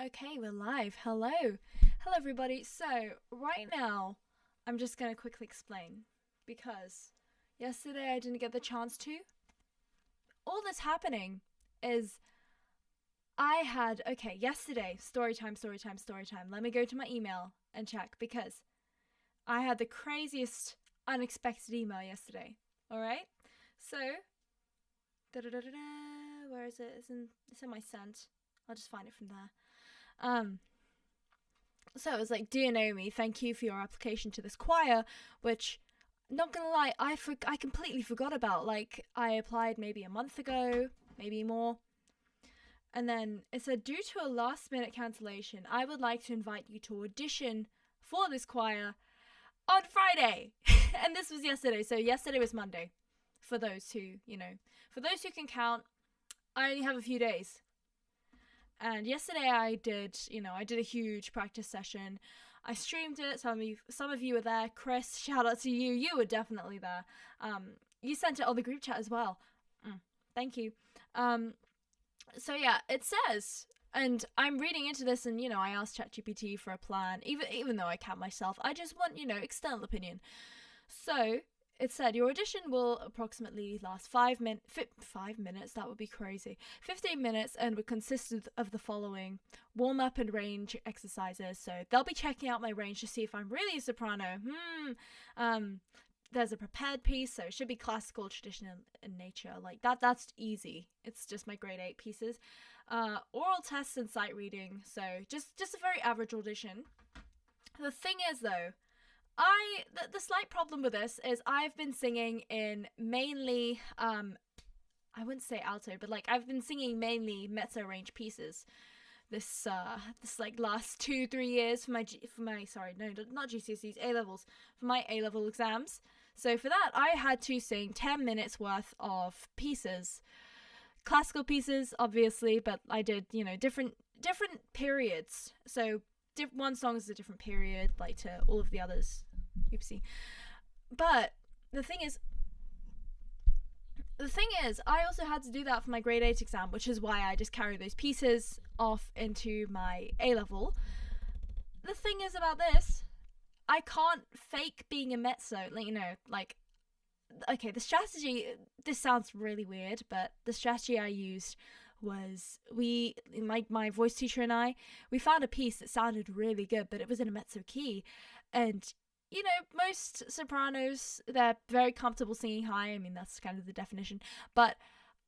Okay, we're live. Hello. Hello, everybody. So, right now, I'm just going to quickly explain because yesterday I didn't get the chance to. All that's happening is yesterday, story time. Let me go to my email and check because I had the craziest unexpected email yesterday. All right? So, where is it? It's in my sent. I'll just find it from there. So it was like, dear Naomi, thank you for your application to this choir, which, not gonna lie, I completely forgot about. Like, I applied maybe a month ago, maybe more. And then it said, due to a last minute cancellation, I would like to invite you to audition for this choir on Friday. And this was yesterday, so yesterday was Monday. For those who can count, I only have a few days. And yesterday I did a huge practice session. I streamed it. Some of you were there. Chris, shout out to you. You were definitely there. You sent it on the group chat as well. Thank you. So yeah, it says, and I'm reading into this, and I asked ChatGPT for a plan. Even though I can't myself, I just want external opinion. So it said your audition will approximately last 5 minutes, that would be crazy. 15 minutes and would consist of the following: warm up and range exercises. So they'll be checking out my range to see if I'm really a soprano. There's a prepared piece, so it should be classical, traditional in nature. Like that's easy. It's just my grade 8 pieces. Oral tests and sight reading. So just a very average audition. The thing is though, the slight problem with this is I've been singing in mainly I wouldn't say alto, but like I've been singing mainly mezzo range pieces this like last 2-3 years for my not GCSEs, A levels, for my A level exams. So for that I had to sing 10 minutes worth of pieces, classical pieces obviously, but I did different periods. So one song is a different period, like to all of the others. Oopsie. But the thing is, I also had to do that for my grade 8 exam, which is why I just carried those pieces off into my A level. The thing is about this, I can't fake being a mezzo. Okay, the strategy, this sounds really weird, but the strategy I used was my voice teacher and I, we found a piece that sounded really good, but it was in a mezzo key. And most sopranos, they're very comfortable singing high. I mean, that's kind of the definition. But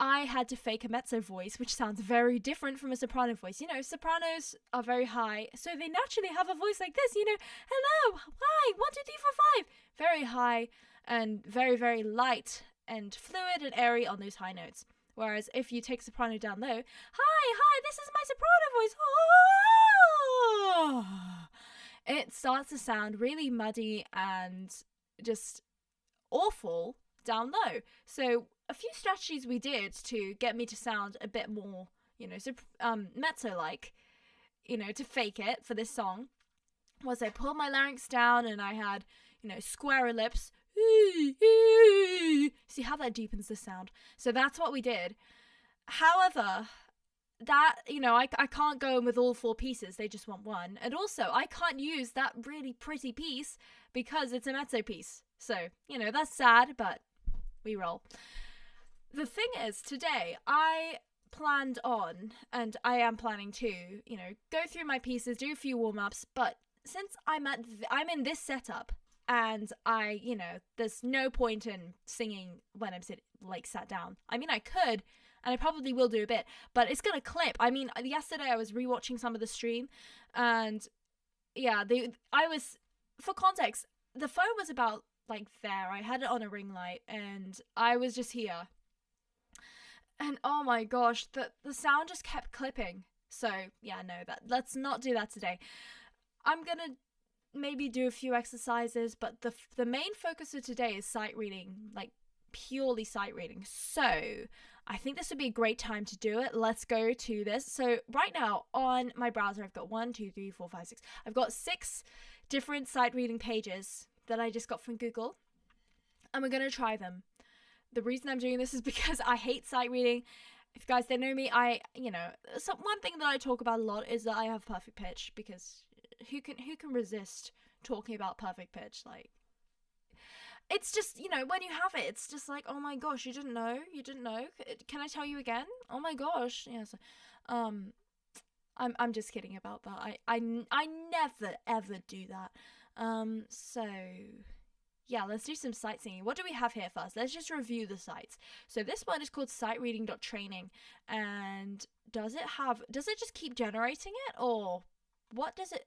I had to fake a mezzo voice, which sounds very different from a soprano voice. Sopranos are very high, so they naturally have a voice like this. Hello, hi, 1, 2, 3, 4, 5. Very high and very, very light and fluid and airy on those high notes. Whereas if you take soprano down low, hi, this is my soprano voice. Oh! It starts to sound really muddy and just awful down low. So a few strategies we did to get me to sound a bit more, mezzo-like, to fake it for this song, was I pulled my larynx down and I had, squarer lips. See how that deepens the sound? So that's what we did. However, that, I can't go in with all 4 pieces. They just want one. And also, I can't use that really pretty piece because it's a mezzo piece. So, that's sad, but we roll. The thing is, today, I planned on, and I am planning to, go through my pieces, do a few warm-ups, but since I'm in this setup, and there's no point in singing when I'm sat down. I mean, I could, and I probably will do a bit, but it's gonna clip. I mean, yesterday I was rewatching some of the stream, and yeah, for context, the phone was about like there. I had it on a ring light, and I was just here, and oh my gosh, the sound just kept clipping. So yeah, no, let's not do that today. I'm gonna maybe do a few exercises, but the main focus of today is sight reading, like purely sight reading. So I think this would be a great time to do it. Let's go to this. So right now on my browser, I've got 1, 2, 3, 4, 5, 6. I've got 6 different sight reading pages that I just got from Google, and we're going to try them. The reason I'm doing this is because I hate sight reading. If you guys don't know me, one thing that I talk about a lot is that I have perfect pitch, because who can resist talking about perfect pitch? Like, it's just, when you have it, it's just like, oh my gosh, you didn't know. Can I tell you again? Oh my gosh, yeah. So, um, I'm just kidding about that. I never ever do that. So yeah, let's do some sightseeing. What do we have here first? Let's just review the sites. So this one is called sightreading.training, and does it just keep generating it, or what does it?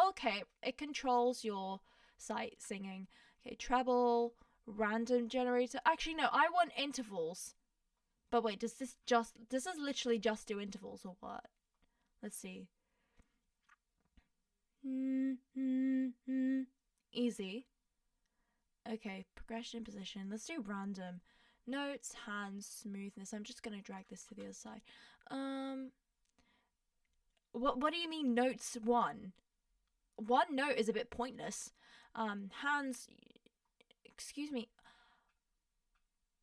Okay, it controls your sight singing. Okay, treble, random generator. Actually, no, I want intervals. But wait, does this literally just do intervals or what? Let's see. Easy. Okay, progression, position. Let's do random. Notes, hands, smoothness. I'm just gonna drag this to the other side. What do you mean notes one? One note is a bit pointless. Hands. Excuse me.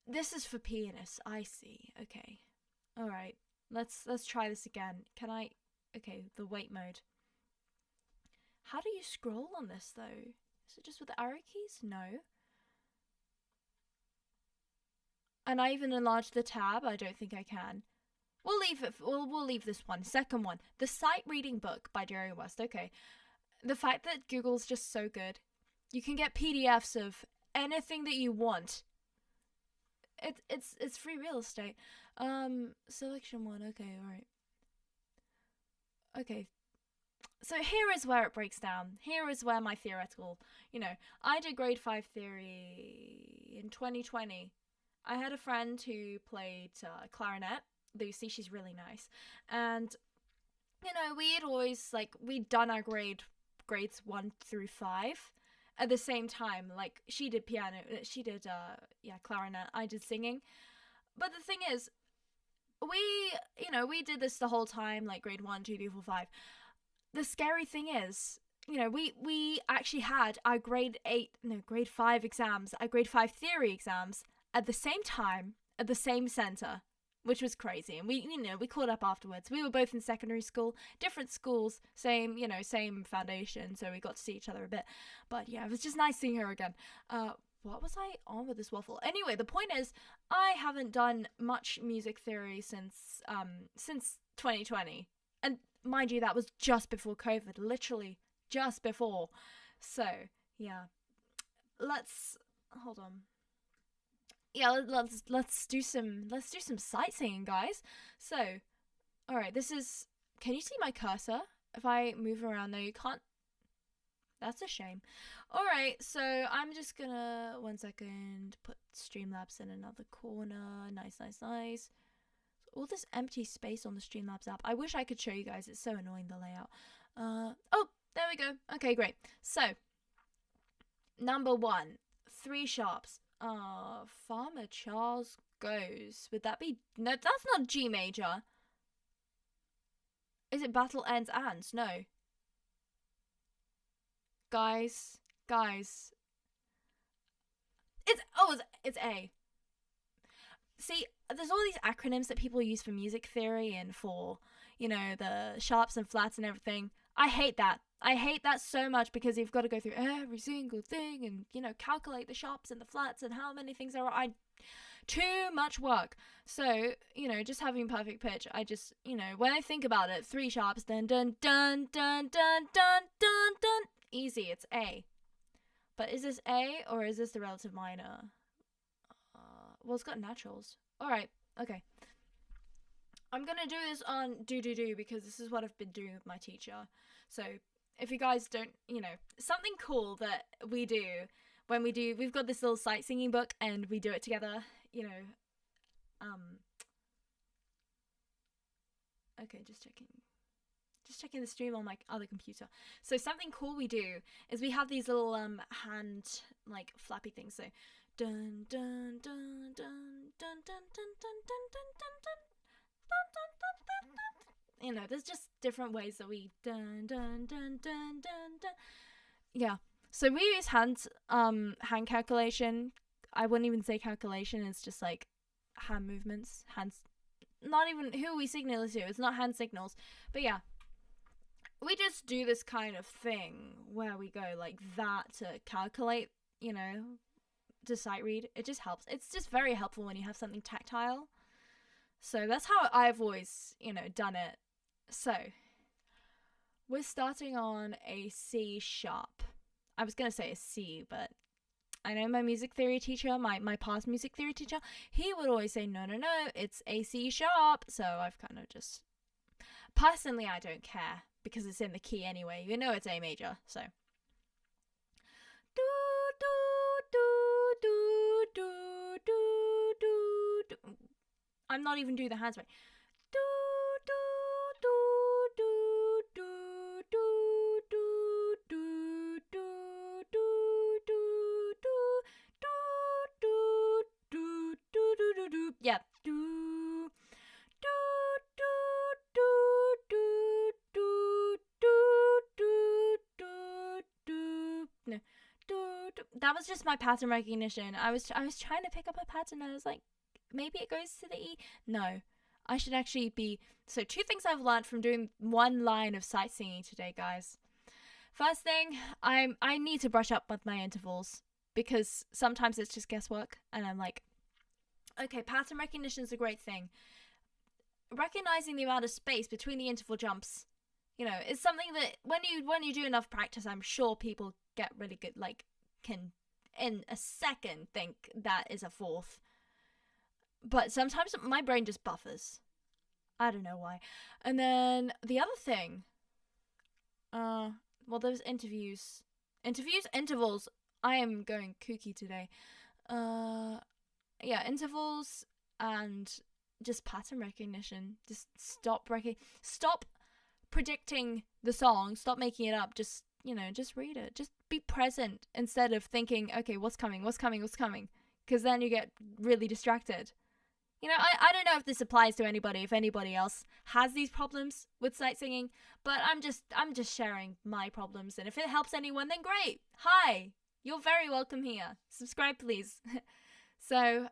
This is for pianists. I see. Okay. All right. Let's try this again. Can I? Okay, the wait mode. How do you scroll on this though? Is it just with the arrow keys? No. And I even enlarged the tab. I don't think I can. We'll leave it. We'll leave this one. Second one, the sight reading book by Jerry West. Okay, the fact that Google's just so good, you can get PDFs of anything that you want. It's free real estate. Selection one. Okay, all right. Okay. So here is where it breaks down. Here is where my theoretical, I did grade 5 theory in 2020. I had a friend who played clarinet. Lucy, she's really nice. And, we'd always, we'd done our grades 1 through 5 at the same time. Like, she did piano, she did, clarinet, I did singing. But the thing is, we did this the whole time, like grade 1, 2, 3, 4, 5. The scary thing is, we actually had our grade 5 exams, our grade 5 theory exams at the same time, at the same center, which was crazy. And we caught up afterwards. We were both in secondary school, different schools, same foundation, so we got to see each other a bit. But yeah, it was just nice seeing her again. What was I on with this waffle? Anyway, the point is, I haven't done much music theory since 2020. And mind you, that was just before COVID, literally just before. So, yeah. Hold on. Yeah, let's do some sightseeing, guys. So, all right, can you see my cursor? If I move around, no, you can't. That's a shame. All right, so I'm just gonna 1 second put Streamlabs in another corner. Nice. All this empty space on the Streamlabs app. I wish I could show you guys. It's so annoying, the layout. Oh, there we go. Okay, great. So, number 1, 3 sharps. Farmer Charles goes. Would that be... No, that's not G major. Is it battle ends and? No. Guys. It's A. See, there's all these acronyms that people use for music theory and for, the sharps and flats and everything. I hate that. I hate that so much, because you've got to go through every single thing and, calculate the sharps and the flats and how many things there are. Too much work. So, just having perfect pitch, I just, when I think about it, 3 sharps, dun dun dun dun dun dun dun dun. Easy, it's A. But is this A or is this the relative minor? Well, it's got naturals. Alright, okay. I'm gonna do this on do because this is what I've been doing with my teacher. So, if you guys don't, something cool that we do when we've got this little sight singing book and we do it together, okay, just checking the stream on my other computer. So something cool we do is we have these little hand flappy things. So dun dun dun dun dun dun dun dun dun dun dun dun dun. There's just different ways that we dun dun dun dun dun dun. Yeah. So we use hand calculation. I wouldn't even say calculation. It's just hand movements, hands not even who are we signaling to. It's not hand signals. But yeah, we just do this kind of thing where we go like that to calculate, you know, to sight read. It just helps. It's just very helpful when you have something tactile. So that's how I've always, you know, done it. So we're starting on a C sharp. I was going to say a C, but I know my music theory teacher, my past music theory teacher, he would always say, no, it's a C sharp. So I've kind of just, personally, I don't care because it's in the key anyway. You know it's A major, so. Do, do, do, do, do, do, do, do. I'm not even doing the hands right. Do, do, do, do, do, do, do, do, do, do, do, do, do, do. Yeah. Do, do, do, do, do, do, do, do, do. No. Do, do. That was just my pattern recognition. I was trying to pick up a pattern and I was like, maybe it goes to the E. No. I should actually be... So 2 things I've learned from doing 1 line of sight singing today, guys. First thing, I need to brush up with my intervals because sometimes it's just guesswork and I'm like, okay, pattern recognition is a great thing. Recognizing the amount of space between the interval jumps, you know, is something that when you do enough practice, I'm sure people get really good, like, can in a second think that is a 4th. But sometimes my brain just buffers. I don't know why. And then the other thing, well, there's intervals. I am going kooky today. Yeah, intervals and just pattern recognition. Just stop predicting the song. Stop making it up. Just, you know, just read it. Just be present instead of thinking, okay, what's coming? Because then you get really distracted. You know, I don't know if this applies to anybody, if anybody else has these problems with sight singing, but I'm just sharing my problems, and if it helps anyone, then great. Hi, you're very welcome here. Subscribe, please. So,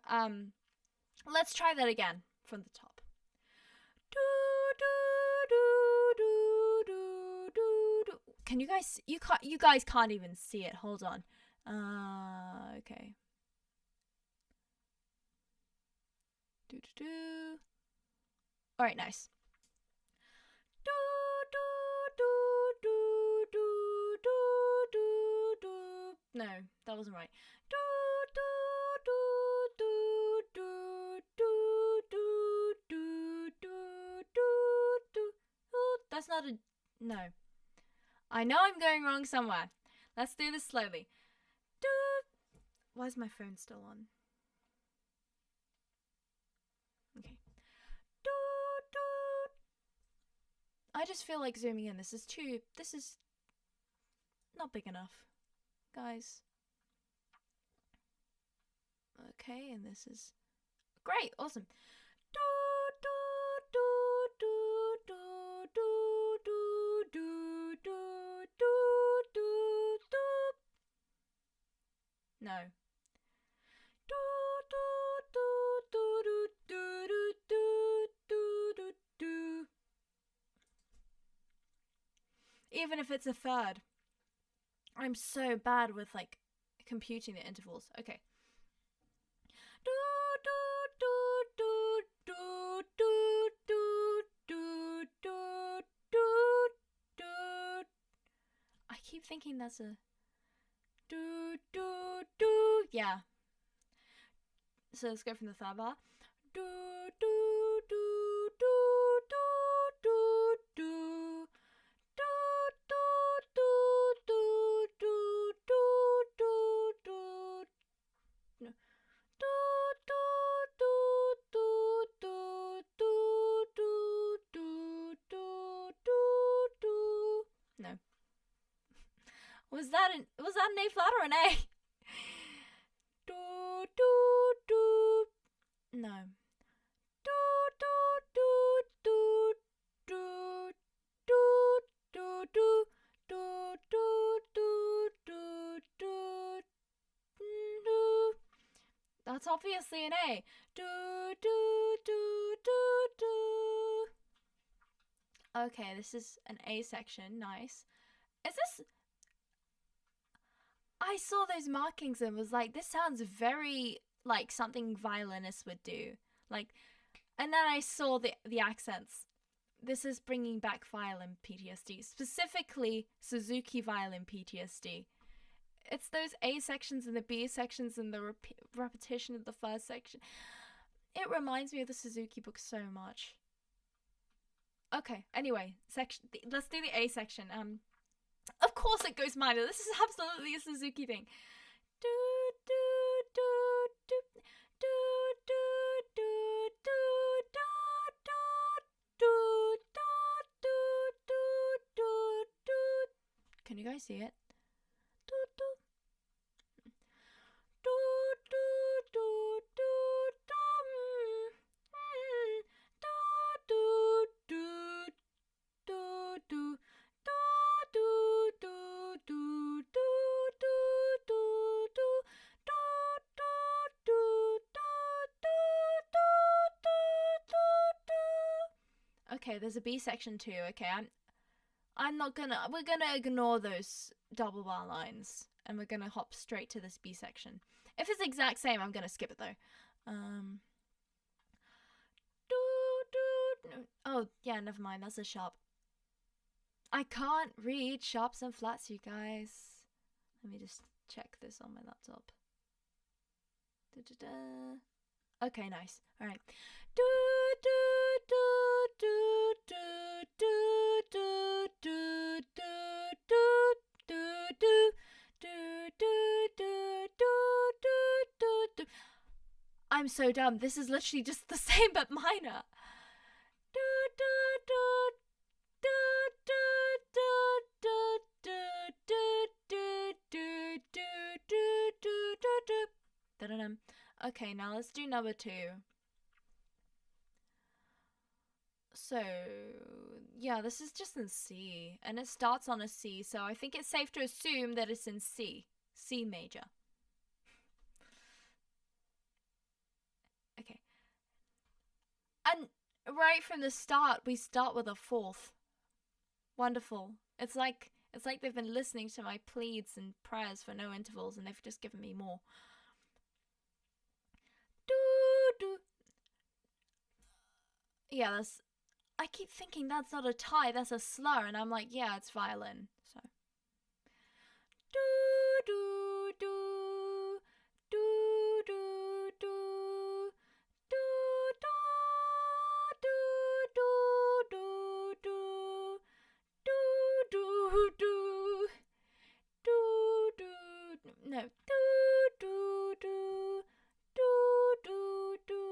let's try that again from the top. Do, do, do, do, do, do. Can you guys? You guys can't even see it. Hold on. Okay. Do, do, do. All right, nice. Do, do, do, do, do, do, do, do. No, that wasn't right. Do, do, do, do, do, do, do, do, do, do. Oh, that's not a... No. I know I'm going wrong somewhere. Let's do this slowly. Do. Why is my phone still on? Okay. Do, do. I just feel like zooming in. This is not big enough. Guys. Okay, and this is great, awesome. Do, do, do, do, do, do, do, do, do, do, do. No. Do, do, do, do, do, do, do, do, do, do. Even if it's a third. I'm so bad with, like, computing the intervals. Okay. Do, do, do, do, do, do, do, do, do, do. I keep thinking that's a do, do, do. Yeah. So let's go from the third bar. Do, do, do, do, do, do, do. Do, do, do, do, do, do, do. No. Do, do, do, do, do, do, do, do, do, do. No. Was that an A flat or an A? Do, do, do. No. Do, do, do, do, do, do, do, do, do, do, do, do, do, do. That's obviously an A. Do, do, do, do, do, Okay, this is an A section. Nice. Is this... I saw those markings and was like, this sounds very like something violinists would do. Like, and then I saw the accents. This is bringing back violin PTSD, specifically Suzuki violin PTSD. It's those A sections and the B sections and the repetition of the first section. It reminds me of the Suzuki book so much. Okay, anyway, let's do the A section. Of course it goes minor. This is absolutely a Suzuki thing. Do do do do do do do do do do do do do do. Can you guys see it? Do do do do do do do do do do. Okay, there's a B section too. Okay, we're gonna ignore those double bar lines and we're gonna hop straight to this B section. If it's the exact same, I'm gonna skip it though. Oh yeah, never mind. That's a sharp. I can't read sharps and flats, you guys. Let me just check this on my laptop. Okay, nice. All right. Do do do do do do do do do do do do do do do. I'm so dumb. This is literally just the same but minor. Do do do do do do do do do do do. Okay, now let's do number 2. So, yeah, this is just in C, and it starts on a C, so I think it's safe to assume that it's in C. C major. Okay. And right from the start, we start with a 4th. Wonderful. It's like they've been listening to my pleads and prayers for no intervals, and they've just given me more. Do. Yeah, I keep thinking that's not a tie, that's a slur, and I'm like, yeah, it's violin. So do do do do do do do do do do do do do do do no do do do do do do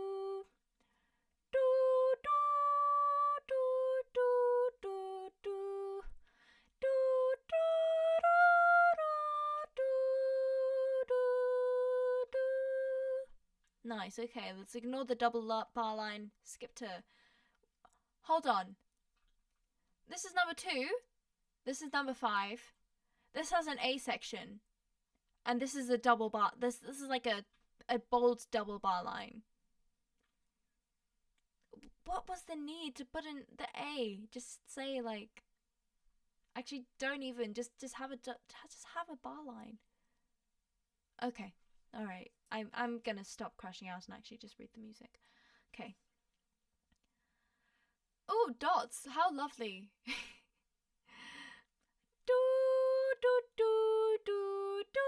Nice, okay, let's ignore the double bar line, skip to... Hold on. This is number 2. This is number 5. This has an A section. And this is a double bar. This is like a bold double bar line. What was the need to put in the A? Just say like... Actually, don't even. Just have a bar line. Okay. All right. I'm gonna stop crashing out and actually just read the music. Okay. Oh, dots! How lovely. Do do do do do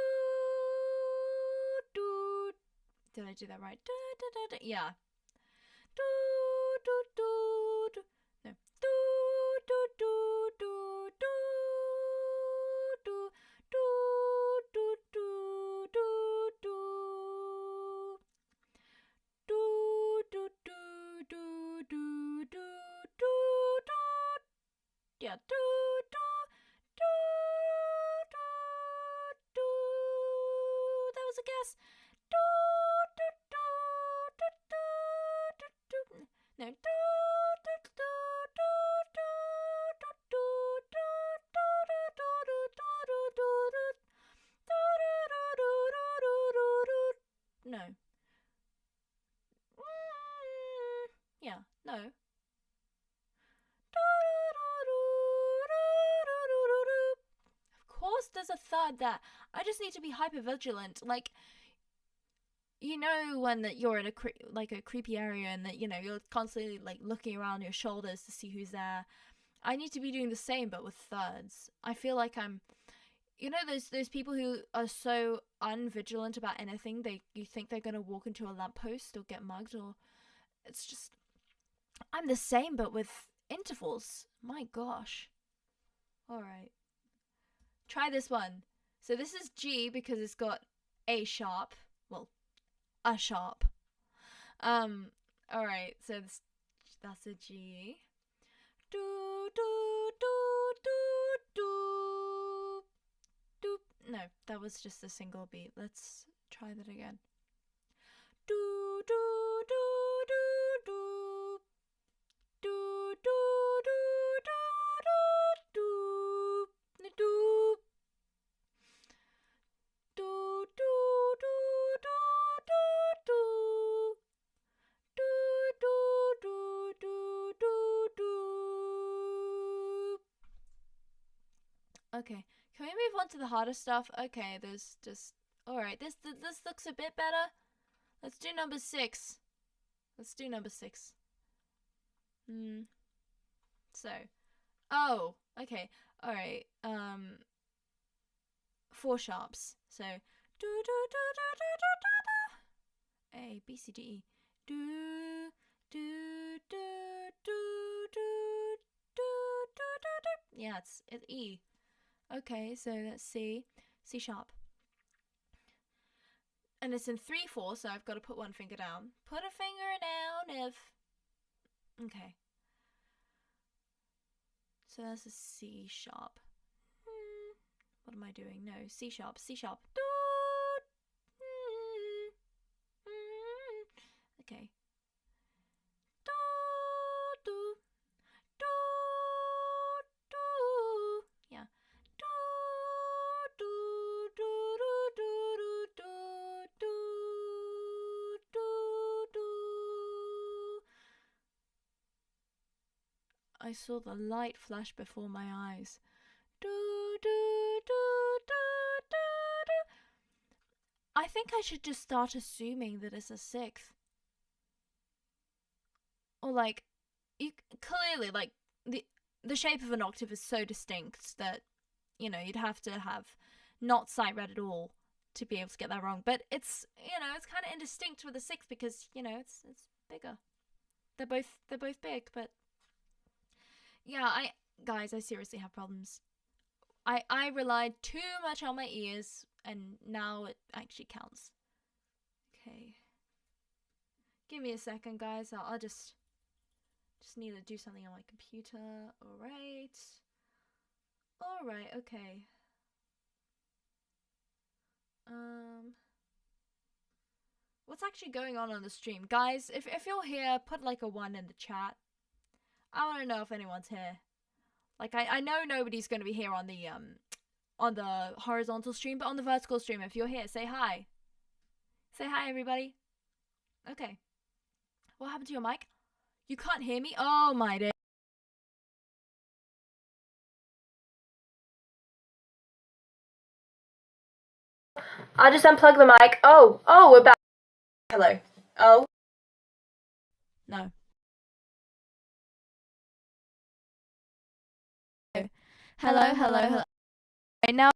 do. Did I do that right? Da, da, da, da. Yeah. Do do do do. No. Do do do do do do do do do do do. Do do do do do do do do. Yeah. Do do do do do. That was a guess. Do do do do do do do. No. Do do do do do do do do do do do do do do do do do do do. No. Yeah, no. there's a third there. I just need to be hyper vigilant. Like, you know, when that you're in a creepy area and that, you know, you're constantly like looking around your shoulders to see who's there. I need to be doing the same, but with thirds. I feel like I'm, you know, those people who are so unvigilant about anything. You think they're gonna walk into a lamppost or get mugged, or it's just, I'm the same, but with intervals. My gosh. All right, try this one. So this is G because it's got a sharp. Well, a sharp. All right. So that's a G. Do do do do do do. No, that was just a single beat. Let's try that again. Do do do do do do do do do do do do. Do do do do do do do do do do do. Okay, can we move on to the harder stuff? Okay, there's just, all right. This looks a bit better. Let's do number 6. Let's do number 6. So, oh, okay, all right. 4 sharps. So do do do do do do do. A B C D E. Do do do do do do do do. Yeah, it's E. Okay, so that's C sharp. And it's in 3/4, so I've got to put one finger down. Put a finger down if. Okay. So that's a C sharp. What am I doing? No, C sharp. Okay. Yeah. I saw the light flash before my eyes. I think I should just start assuming that it's a 6th. Or like, you clearly, like, the shape of an octave is so distinct that, you know, you'd have to have not sight read at all to be able to get that wrong. But it's, you know, it's kind of indistinct with a 6th because, you know, it's bigger. They're both big, but yeah, guys, I seriously have problems. I relied too much on my ears, and now it actually counts. Okay. Give me a second, guys. I'll just need to do something on my computer. Alright. Alright, okay. What's actually going on the stream? Guys, if you're here, put like a 1 in the chat. I want to know if anyone's here. Like, I know nobody's going to be here on the horizontal stream, but on the vertical stream, if you're here, say hi. Say hi, everybody. Okay. What happened to your mic? You can't hear me? Oh, my day. I'll just unplug the mic. Oh, we're back. Hello. Oh. No. Hello. Right now.